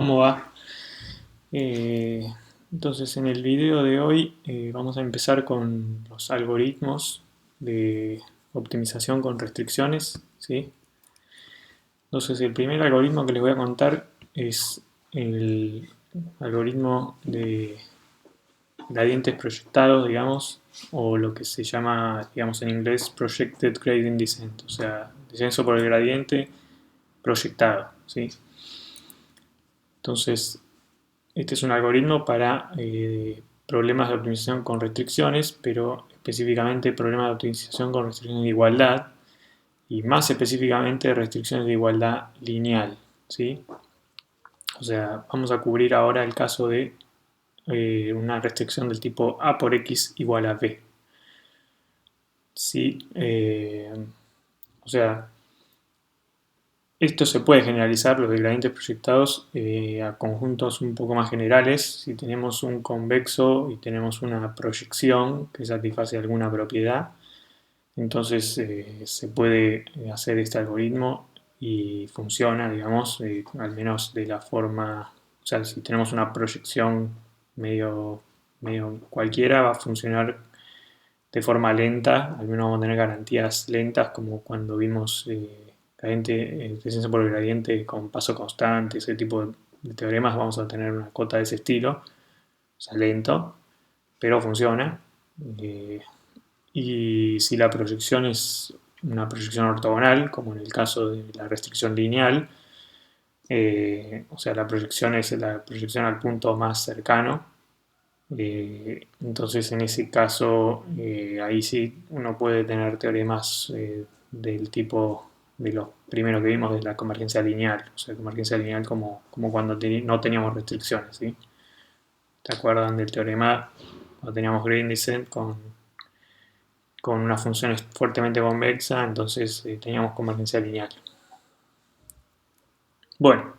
¿Cómo va? Eh, entonces, en el video de hoy vamos a empezar con los algoritmos de optimización con restricciones, ¿sí? Entonces, el primer algoritmo que les voy a contar es el algoritmo de gradientes proyectados, digamos, o lo que se llama, digamos, en inglés Projected Gradient Descent, o sea, descenso por el gradiente proyectado, ¿sí? Entonces, este es un algoritmo para problemas de optimización con restricciones, pero específicamente problemas de optimización con restricciones de igualdad y más específicamente restricciones de igualdad lineal, ¿sí? O sea, vamos a cubrir ahora el caso de una restricción del tipo A por X igual a B. ¿Sí? O sea, esto se puede generalizar, los de gradientes proyectados, a conjuntos un poco más generales. Si tenemos un convexo y tenemos una proyección que satisface alguna propiedad, entonces se puede hacer este algoritmo y funciona, digamos, al menos de la forma, o sea, si tenemos una proyección medio cualquiera, va a funcionar de forma lenta, al menos vamos a tener garantías lentas como cuando vimos descenso por el gradiente con paso constante, ese tipo de teoremas, vamos a tener una cota de ese estilo, o sea, lento, pero funciona. Eh, y si la proyección es una proyección ortogonal, como en el caso de la restricción lineal, o sea, la proyección es la proyección al punto más cercano, entonces, en ese caso, ahí sí uno puede tener teoremas del tipo de los primeros que vimos de la convergencia lineal, o sea, convergencia lineal como cuando no teníamos restricciones, ¿sí? ¿Te acuerdan del teorema cuando teníamos gradient descent con una función fuertemente convexa? Entonces teníamos convergencia lineal. Bueno,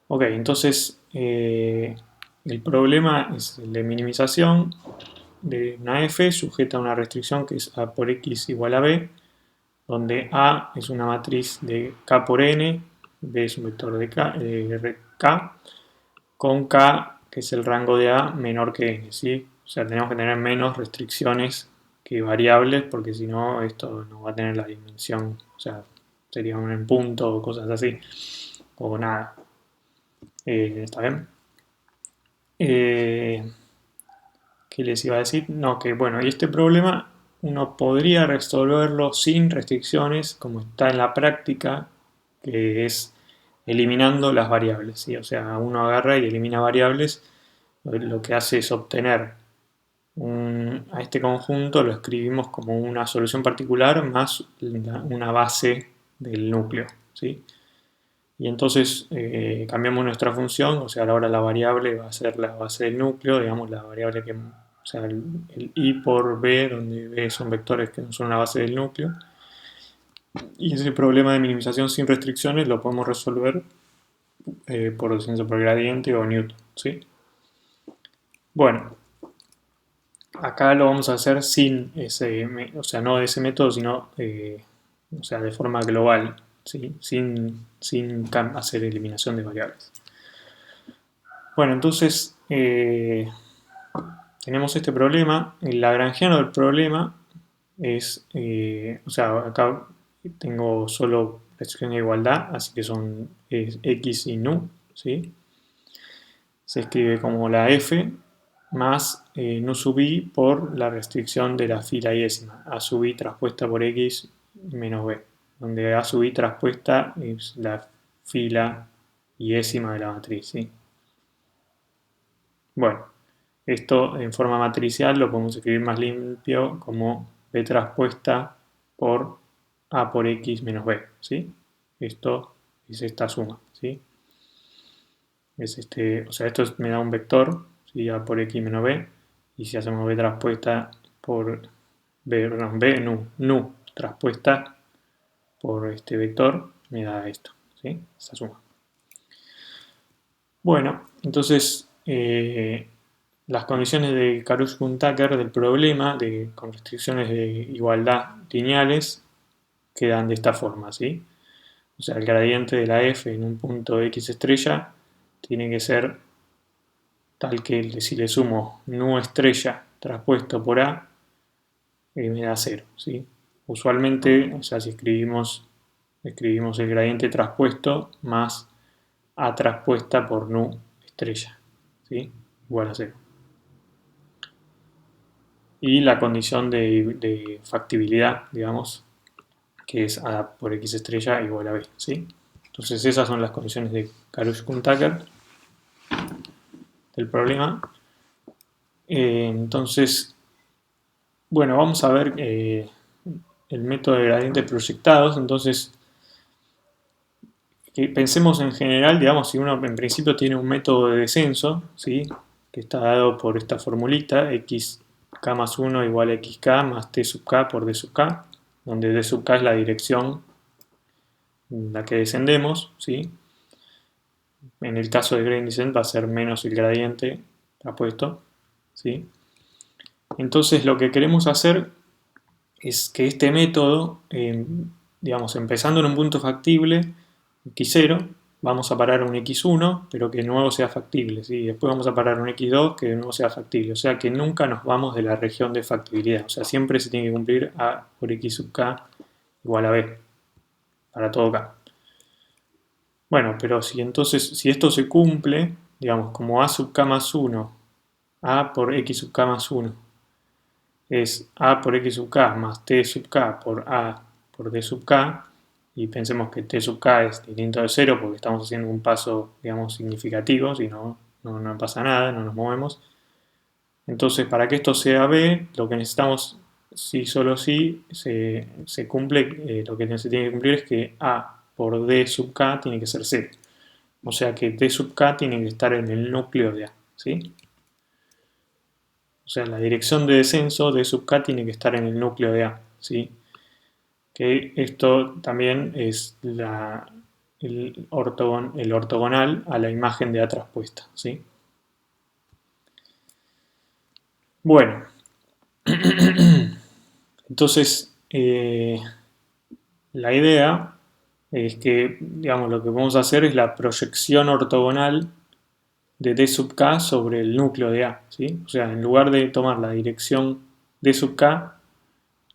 ok, entonces el problema es el de minimización de una f sujeta a una restricción que es a por x igual a b, donde a es una matriz de k por n, b es un vector de k, con k que es el rango de a menor que n, ¿sí? O sea, tenemos que tener menos restricciones que variables, porque si no, esto no va a tener la dimensión, o sea, sería un en punto o cosas así, o nada. ¿Está bien? ¿Qué les iba a decir? No, que bueno, y este problema uno podría resolverlo sin restricciones, como está en la práctica, que es eliminando las variables, ¿sí? O sea, uno agarra y elimina variables, lo que hace es obtener a este conjunto, lo escribimos como una solución particular más una base del núcleo, ¿sí? Y entonces cambiamos nuestra función, o sea, ahora la variable va a ser la base del núcleo, digamos, la variable que, o sea, el i por b, donde b son vectores que no son la base del núcleo. Y ese problema de minimización sin restricciones lo podemos resolver por descenso por gradiente o Newton, ¿sí? Bueno, acá lo vamos a hacer sin ese, o sea, no de ese método, sino, o sea, de forma global, ¿sí? Sin hacer eliminación de variables. Bueno, entonces tenemos este problema. El lagrangiano del problema es, o sea, acá tengo solo restricción de igualdad, así que son x y nu, ¿sí? Se escribe como la f más nu sub i por la restricción de la fila iésima, a sub i traspuesta por x menos b, donde a sub i traspuesta es la fila iésima de la matriz, ¿sí? Bueno, esto en forma matricial lo podemos escribir más limpio como b traspuesta por a por x menos b, ¿sí? Esto es esta suma, ¿sí? Es este, o sea, esto me da un vector, ¿sí? A por x menos b, y si hacemos b traspuesta por b, perdón, b nu traspuesta por este vector, me da esto, ¿sí? Esta suma. Bueno, entonces las condiciones de Karush-Tucker del problema con restricciones de igualdad lineales quedan de esta forma, ¿sí? O sea, el gradiente de la f en un punto x estrella tiene que ser tal que si le sumo nu estrella traspuesto por A, me da 0, ¿sí? Usualmente, o sea, si escribimos el gradiente traspuesto más A traspuesta por nu estrella, ¿sí? Igual a 0. Y la condición de factibilidad, digamos, que es A por X estrella igual a B, ¿sí? Entonces esas son las condiciones de Karush-Kuhn-Tucker del problema. Entonces, bueno, vamos a ver el método de gradientes proyectados. Entonces, pensemos en general, digamos, si uno en principio tiene un método de descenso, ¿sí? Que está dado por esta formulita, xk más 1 igual a xk más t sub k por d sub k, donde d sub k es la dirección en la que descendemos, ¿sí? En el caso de gradient descent va a ser menos el gradiente apuesto, ¿sí? Entonces lo que queremos hacer es que este método, digamos, empezando en un punto factible, x0, vamos a parar a un x1, pero que de nuevo sea factible, ¿sí? Después vamos a parar a un x2, que de nuevo sea factible, o sea que nunca nos vamos de la región de factibilidad, o sea, siempre se tiene que cumplir a por x sub k igual a b, para todo k. Bueno, pero si entonces, si esto se cumple, digamos, como a sub k más 1, a por x sub k más 1, es a por x sub k más t sub k por a por d sub k, y pensemos que t sub k es distinto de 0 porque estamos haciendo un paso, digamos, significativo, si no, no pasa nada, no nos movemos. Entonces, para que esto sea b, lo que necesitamos, si solo si se cumple, lo que se tiene que cumplir es que a por d sub k tiene que ser 0. O sea que d sub k tiene que estar en el núcleo de a, ¿sí? O sea, la dirección de descenso de sub k tiene que estar en el núcleo de A, ¿sí? Que esto también es el ortogonal a la imagen de A traspuesta, ¿sí? Bueno, entonces la idea es que, digamos, lo que vamos a hacer es la proyección ortogonal de D sub k sobre el núcleo de A, ¿sí? O sea, en lugar de tomar la dirección D sub k,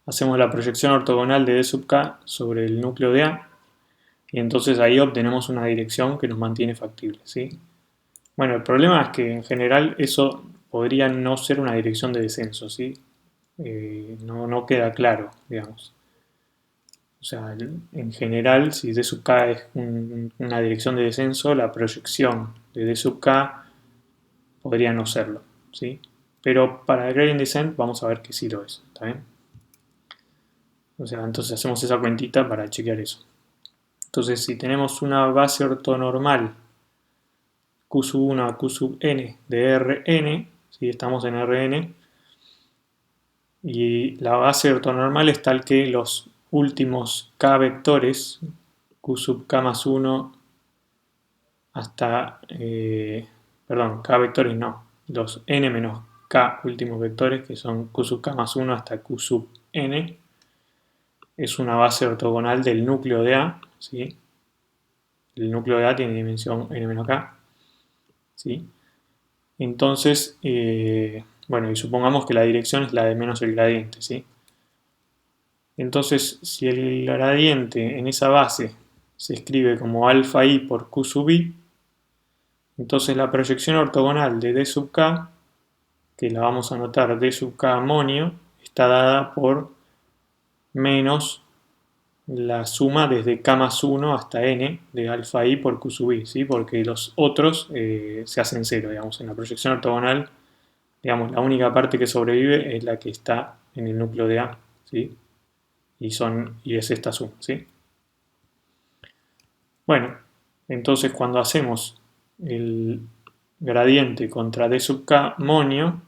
hacemos la proyección ortogonal de D sub k sobre el núcleo de A y entonces ahí obtenemos una dirección que nos mantiene factible, ¿sí? Bueno, el problema es que en general eso podría no ser una dirección de descenso, ¿sí? No queda claro, digamos. O sea, en general, si D sub k es una dirección de descenso, la proyección de D sub k podría no serlo, ¿sí? Pero para el gradient descent vamos a ver que sí lo es, ¿está bien? O sea, entonces hacemos esa cuentita para chequear eso. Entonces, si tenemos una base ortonormal Q sub 1 a Q sub n de Rn, ¿sí? Estamos en Rn, y la base ortonormal es tal que los últimos k vectores, Q sub k más 1 hasta, perdón, k vectores no, los n menos k últimos vectores, que son Q sub k más 1 hasta Q sub n, es una base ortogonal del núcleo de A, ¿sí? El núcleo de A tiene dimensión n menos k, ¿sí? Entonces, bueno, y supongamos que la dirección es la de menos el gradiente, ¿sí? Entonces, si el gradiente en esa base se escribe como alfa i por q sub i, entonces la proyección ortogonal de d sub k, que la vamos a anotar d sub k amonio, está dada por menos la suma desde k más 1 hasta n de alfa i por q sub i, ¿sí? Porque los otros se hacen cero, digamos, en la proyección ortogonal, digamos, la única parte que sobrevive es la que está en el núcleo de A, ¿sí? Y es esta suma, ¿sí? Bueno, entonces cuando hacemos el gradiente contra d sub k monio,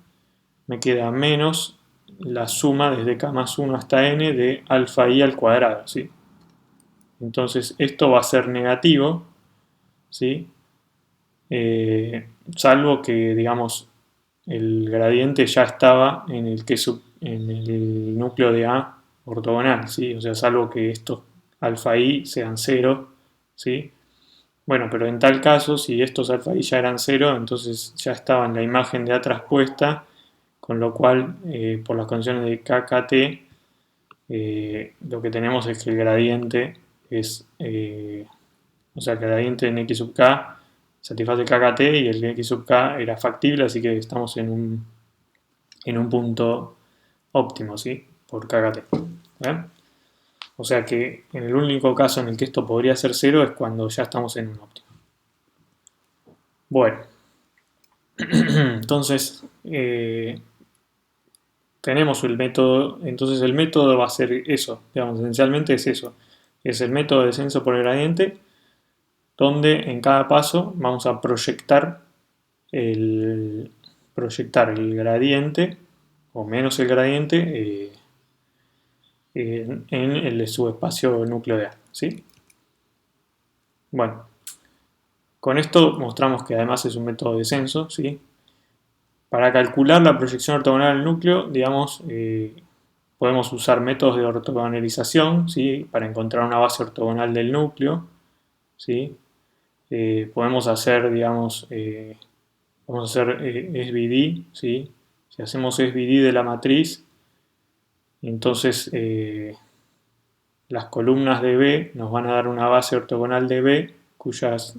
me queda menos la suma desde k más 1 hasta n de alfa i al cuadrado, ¿sí? Entonces esto va a ser negativo, ¿sí? Salvo que, digamos, el gradiente ya estaba en en el núcleo de A ortogonal, ¿sí? O sea, salvo que estos alfa i sean 0, ¿sí? Bueno, pero en tal caso, si estos alfa i ya eran 0, entonces ya estaba en la imagen de A traspuesta, con lo cual, por las condiciones de KKT, lo que tenemos es que el gradiente es, o sea, el gradiente en x sub k satisface KKT y el x sub k era factible, así que estamos en un punto óptimo, ¿sí? Por KKT. ¿Bien? O sea que en el único caso en el que esto podría ser 0 es cuando ya estamos en un óptimo. Bueno, entonces tenemos el método, entonces el método va a ser eso, digamos, esencialmente es eso, es el método de descenso por el gradiente, donde en cada paso vamos a proyectar el gradiente, o menos el gradiente, en el subespacio núcleo de A, ¿sí? Bueno, con esto mostramos que además es un método de descenso, ¿sí? Para calcular la proyección ortogonal al núcleo, digamos, podemos usar métodos de ortogonalización, ¿sí? Para encontrar una base ortogonal del núcleo, ¿sí? Podemos hacer, digamos, vamos a hacer SVD, ¿sí? Si hacemos SVD de la matriz, entonces las columnas de B nos van a dar una base ortogonal de B cuyas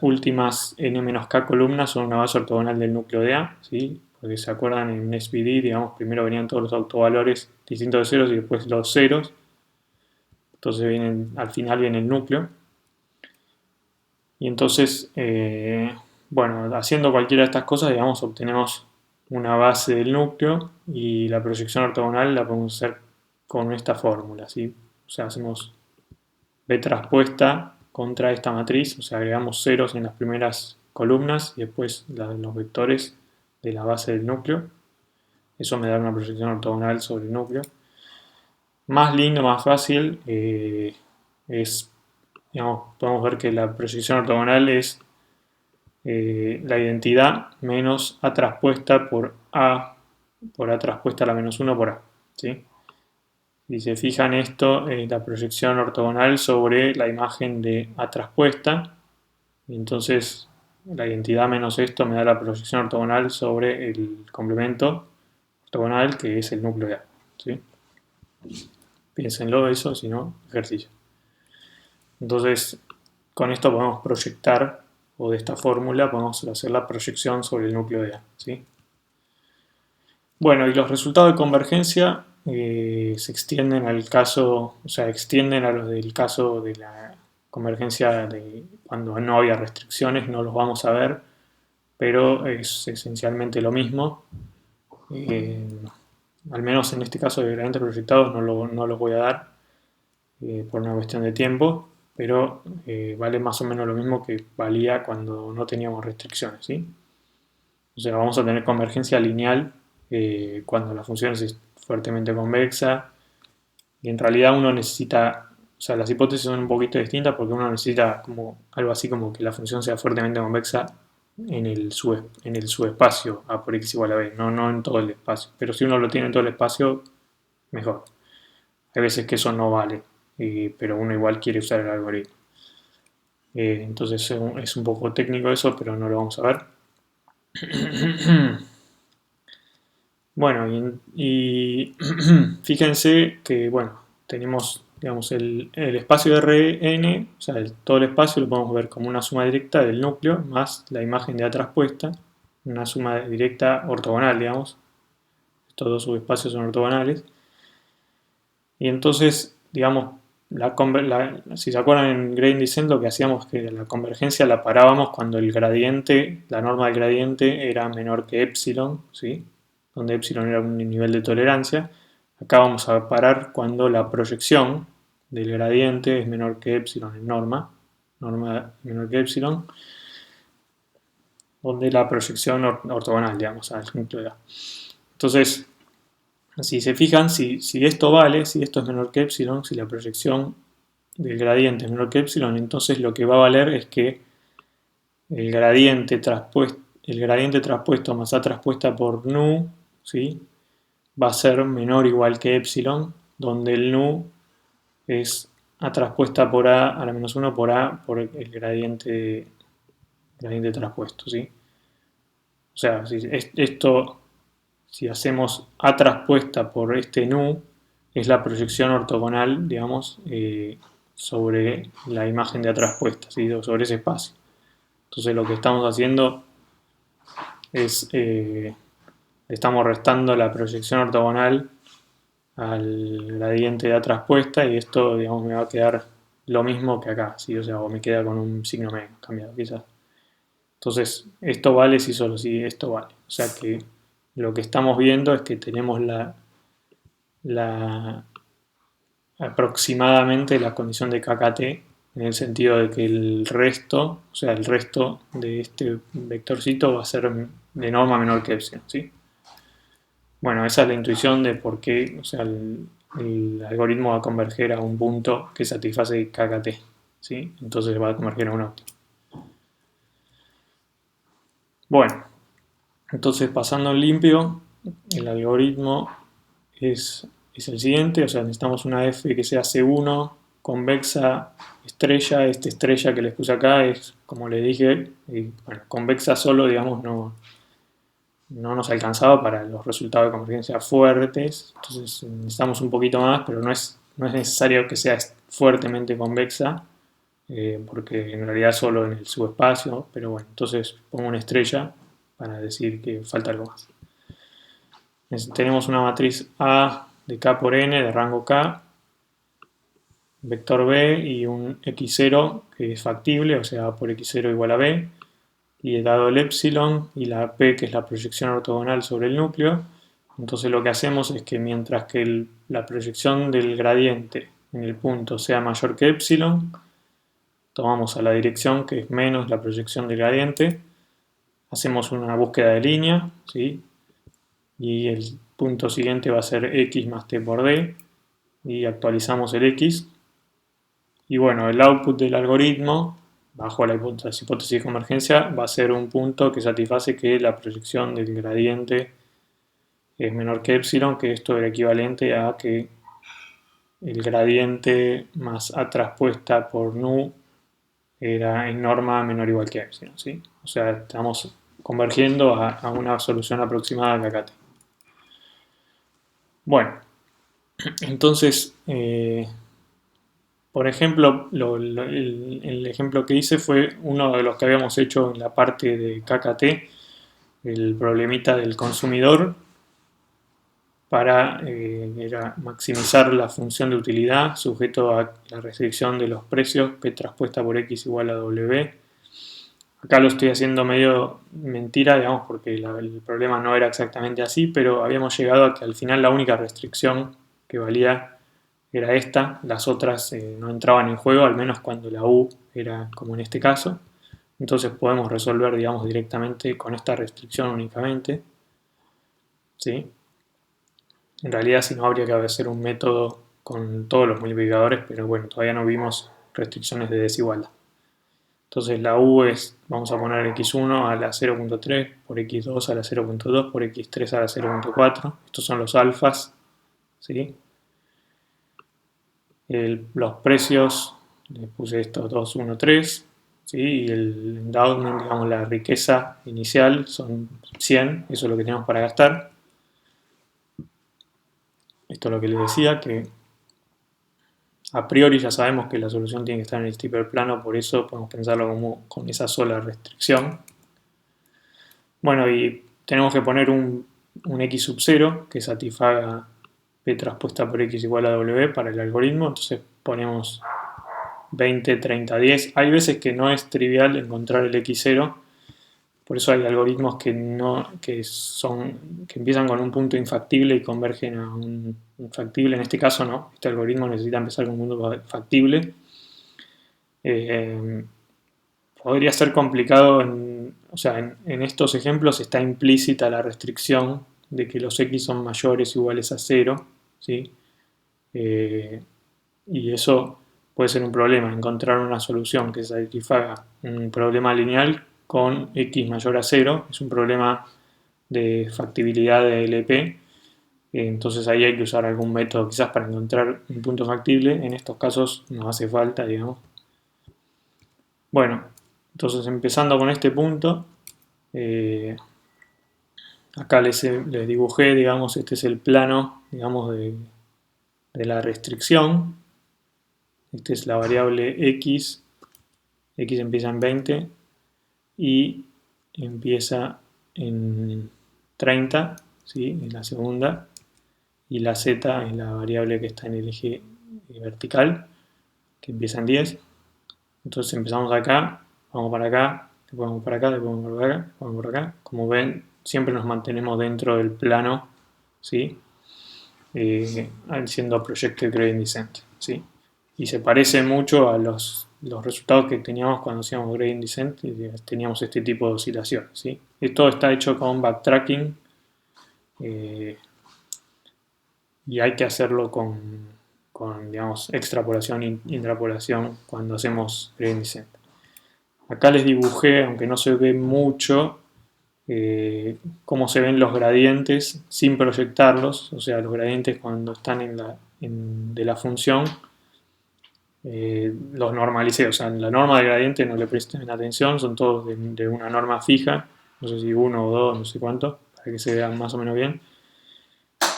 últimas n-k columnas son una base ortogonal del núcleo de A, ¿sí? Porque se acuerdan en SVD, digamos, primero venían todos los autovalores distintos de ceros y después los ceros, entonces al final viene el núcleo. Y entonces, bueno, haciendo cualquiera de estas cosas, digamos, obtenemos una base del núcleo y la proyección ortogonal la podemos hacer con esta fórmula, ¿sí? O sea, hacemos B traspuesta contra esta matriz, o sea, agregamos ceros en las primeras columnas y después los vectores de la base del núcleo. Eso me da una proyección ortogonal sobre el núcleo. Más lindo, más fácil, es, digamos, podemos ver que la proyección ortogonal es la identidad menos A traspuesta por A traspuesta a la menos 1 por A, ¿sí? Si se fijan, esto es la proyección ortogonal sobre la imagen de A traspuesta. Y entonces la identidad menos esto me da la proyección ortogonal sobre el complemento ortogonal que es el núcleo de A, ¿sí? Piénsenlo eso, si no, ejercicio. Entonces, con esto podemos proyectar, o de esta fórmula podemos hacer la proyección sobre el núcleo de A, ¿sí? Bueno, y los resultados de convergencia se extienden al caso, o sea, extienden a los del caso de la convergencia de cuando no había restricciones, no los vamos a ver, pero es esencialmente lo mismo. Al menos en este caso de gradientes proyectados no los voy a dar por una cuestión de tiempo, pero vale más o menos lo mismo que valía cuando no teníamos restricciones, ¿sí? O sea, vamos a tener convergencia lineal cuando la función es fuertemente convexa y en realidad uno necesita, o sea, las hipótesis son un poquito distintas porque uno necesita como algo así como que la función sea fuertemente convexa en el subespacio A por X igual a B, no en todo el espacio, pero si uno lo tiene en todo el espacio, mejor. Hay veces que eso no vale, pero uno igual quiere usar el algoritmo. Entonces es un poco técnico eso, pero no lo vamos a ver. Bueno, y fíjense que, bueno, tenemos, digamos, el espacio Rn, o sea, todo el espacio lo podemos ver como una suma directa del núcleo más la imagen de A traspuesta, una suma directa ortogonal, digamos. Estos dos subespacios son ortogonales. Y entonces, digamos, si se acuerdan en gradient descent lo que hacíamos que la convergencia la parábamos cuando el gradiente, la norma del gradiente era menor que epsilon, ¿sí? Donde epsilon era un nivel de tolerancia. Acá vamos a parar cuando la proyección del gradiente es menor que epsilon en norma menor que epsilon, donde la proyección ortogonal, digamos, al núcleo de A. Entonces, si se fijan, si esto vale, si esto es menor que epsilon, si la proyección del gradiente es menor que epsilon, entonces lo que va a valer es que el gradiente traspuesto más A traspuesta por nu, ¿sí? Va a ser menor o igual que epsilon, donde el nu es traspuesta por a la menos 1 por a por el gradiente traspuesto, ¿sí? O sea, si hacemos a traspuesta por este nu, es la proyección ortogonal, digamos, sobre la imagen de a traspuesta, ¿sí? Sobre ese espacio. Entonces lo que estamos haciendo es, le estamos restando la proyección ortogonal al gradiente de a traspuesta y esto, digamos, me va a quedar lo mismo que acá, ¿sí? O sea, o me queda con un signo menos cambiado, quizás. Entonces, esto vale si solo si esto vale. O sea que lo que estamos viendo es que tenemos aproximadamente la condición de KKT en el sentido de que el resto, o sea, el resto de este vectorcito va a ser de norma menor que epsilon, ¿sí? Bueno, esa es la intuición de por qué, o sea, el algoritmo va a converger a un punto que satisface KKT, ¿sí? Entonces va a converger a un óptimo. Bueno, entonces pasando en limpio, el algoritmo es el siguiente, o sea, necesitamos una F que sea C1, convexa, estrella. Esta estrella que les puse acá es, como les dije, bueno, convexa solo, digamos, no nos alcanzaba para los resultados de convergencia fuertes, entonces necesitamos un poquito más, pero no es necesario que sea fuertemente convexa, porque en realidad solo en el subespacio, pero bueno, entonces pongo una estrella para decir que falta algo más. Tenemos una matriz A de K por N de rango K, vector B y un x0 que es factible, o sea, A por x0 igual a B, y dado el epsilon y la P que es la proyección ortogonal sobre el núcleo, entonces lo que hacemos es que mientras que la proyección del gradiente en el punto sea mayor que epsilon, tomamos a la dirección que es menos la proyección del gradiente, hacemos una búsqueda de línea, ¿sí? Y el punto siguiente va a ser x más t por d, y actualizamos el x. Y bueno, el output del algoritmo, bajo la hipótesis de convergencia, va a ser un punto que satisface que la proyección del gradiente es menor que epsilon, que esto era equivalente a que el gradiente más a traspuesta por nu era en norma menor o igual que epsilon, ¿sí? O sea, estamos convergiendo a una solución aproximada de KKT. Bueno, entonces, por ejemplo, el ejemplo que hice fue uno de los que habíamos hecho en la parte de KKT, el problemita del consumidor, para era maximizar la función de utilidad sujeto a la restricción de los precios P traspuesta por X igual a W. Acá lo estoy haciendo medio mentira, digamos, porque el problema no era exactamente así, pero habíamos llegado a que al final la única restricción que valía era esta, las otras no entraban en juego, al menos cuando la U era como en este caso. Entonces podemos resolver, digamos, directamente con esta restricción únicamente, ¿sí? En realidad, si no, habría que hacer un método con todos los multiplicadores, pero bueno, todavía no vimos restricciones de desigualdad. Entonces la U es, vamos a poner x1 a la 0.3 por x2 a la 0.2 por x3 a la 0.4. Estos son los alfas, ¿sí? Los precios, les puse estos 2, 1, 3, ¿sí? Y el endowment, digamos, la riqueza inicial son 100, eso es lo que tenemos para gastar. Esto es lo que les decía, que a priori ya sabemos que la solución tiene que estar en el steeper plano, por eso podemos pensarlo como con esa sola restricción. Bueno, y tenemos que poner un x sub 0 que satisfaga p traspuesta por x igual a w para el algoritmo, entonces ponemos 20, 30, 10. Hay veces que no es trivial encontrar el x0, por eso hay algoritmos que empiezan con un punto infactible y convergen a un factible. En este caso no, este algoritmo necesita empezar con un punto factible. Podría ser complicado, o sea, en estos ejemplos está implícita la restricción de que los x son mayores o iguales a 0, ¿sí? Y eso puede ser un problema, encontrar una solución que satisfaga un problema lineal con x mayor a 0, es un problema de factibilidad de LP, Entonces ahí hay que usar algún método quizás para encontrar un punto factible. En estos casos no hace falta, digamos. Bueno, entonces empezando con este punto, acá les dibujé, digamos, este es el plano, digamos, de la restricción. Esta es la variable x, x empieza en 20 y empieza en 30, ¿sí? En la segunda, y la z es la variable que está en el eje vertical, que empieza en 10. Entonces empezamos acá, vamos para acá, después vamos para acá, después vamos para acá, vamos por acá. Como ven, siempre nos mantenemos dentro del plano, ¿sí? Siendo Projected Gradient Descent, ¿sí? Y se parece mucho a los resultados que teníamos cuando hacíamos Gradient Descent y teníamos este tipo de oscilaciones, ¿sí? Esto está hecho con backtracking y hay que hacerlo con digamos, extrapolación e intrapolación cuando hacemos Gradient Descent. Acá les dibujé, aunque no se ve mucho, cómo se ven los gradientes sin proyectarlos, o sea, los gradientes cuando están de la función, los normalicé, o sea, en la norma de gradiente no le presten atención, son todos de una norma fija, no sé si uno o dos, no sé cuánto, para que se vean más o menos bien.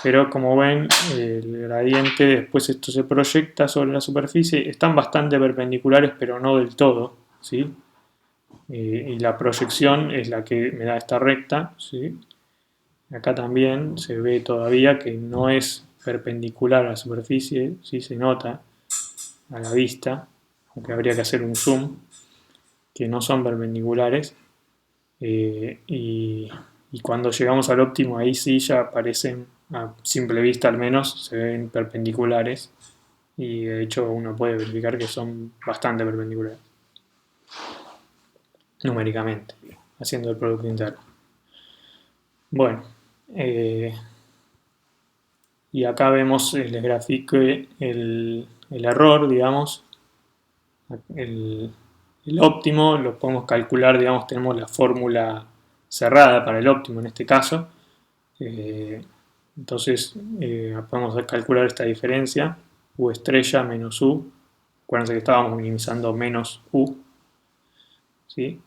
Pero como ven, el gradiente, después esto se proyecta sobre la superficie, están bastante perpendiculares, pero no del todo, ¿sí? Y la proyección es la que me da esta recta, ¿sí? Acá también se ve todavía que no es perpendicular a la superficie, ¿sí? Se nota a la vista, aunque habría que hacer un zoom, que no son perpendiculares. Y cuando llegamos al óptimo, ahí sí ya aparecen, a simple vista al menos, se ven perpendiculares. Y de hecho uno puede verificar que son bastante perpendiculares, numéricamente, haciendo el producto interno. Bueno, y acá vemos, les grafiqué el error, digamos, el óptimo, lo podemos calcular, digamos, tenemos la fórmula cerrada para el óptimo en este caso. Entonces podemos calcular esta diferencia, U estrella menos U. Acuérdense que estábamos minimizando menos U, ¿sí?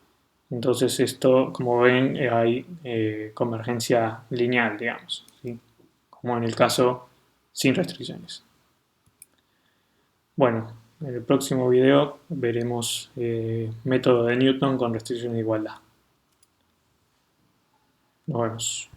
Entonces esto, como ven, hay convergencia lineal, digamos, ¿sí? Como en el caso sin restricciones. Bueno, en el próximo video veremos método de Newton con restricción de igualdad. Nos vemos.